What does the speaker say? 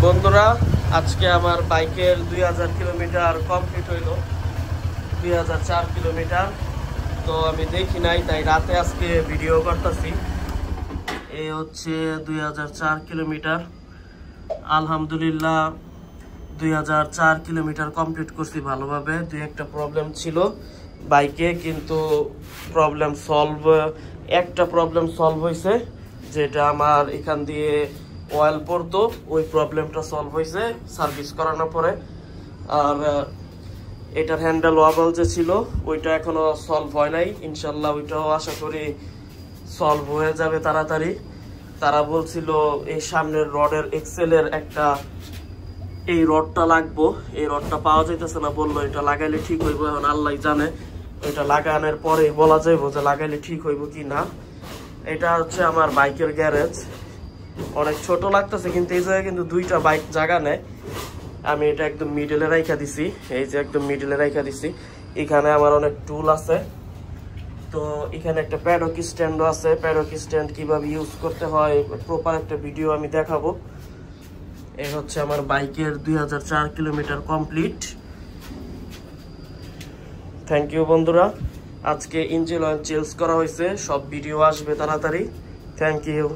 বন্ধুরা, আজকে আমার বাইকের 2000 কিলোমিটার কমপ্লিট হইল। 2004 কিলোমিটার। তো আমি দেখি নাই, তাই রাতে আজকে ভিডিও করতেছি। এই হচ্ছে 2004 কিলোমিটার। আলহামদুলিল্লাহ 2004 কিলোমিটার কমপ্লিট করছি ভালোভাবে। দুই একটা প্রবলেম ছিল বাইকে, কিন্তু একটা প্রবলেম সলভ হয়েছে, যেটা আমার এখান দিয়ে অয়েল পড়তো, ওই প্রবলেমটা সলভ হয়েছে সার্ভিস করানোর পরে। আর এটার হ্যান্ডেল ওয়াবল যে ছিল, ওইটা এখনো সলভ হয় নাই। ইনশাল্লাহ ওইটাও আশা করি সলভ হয়ে যাবে তাড়াতাড়ি। তারা বলছিল এই সামনের রডের এক্সেলের একটা এই রডটা লাগবো, এই রডটা পাওয়া যাইতেছে না, বললো এটা লাগাইলে ঠিক হইব। এখন আল্লাহ জানে, এটা লাগানোর পরে বলা যাইব যে লাগাইলে ঠিক হইব কি না। এটা হচ্ছে আমার বাইকের গ্যারেজ। অনেক ছোট লাগতেছে, কিন্তু এই জায়গায় কিন্তু দুইটা বাইক জায়গা নেয়। আমি এটা একদম মিডলে রাইখা দিছি, এই যে একদম মিডলে রাইখা দিছি। এখানে আমার অনেক টুল আছে। তো এখানে একটা প্যাডক স্ট্যান্ডও আছে। প্যাডক স্ট্যান্ড কিভাবে ইউজ করতে হয় প্রপার একটা ভিডিও আমি দেখাবো। এই হচ্ছে আমার বাইকের 2004 কিলোমিটার কমপ্লিট। থ্যাংক ইউ বন্ধুরা। আজকে ইঞ্জিন অয়েল চেঞ্জ করা হয়েছে, সব ভিডিও আসবে তাড়াতাড়ি। Thank you.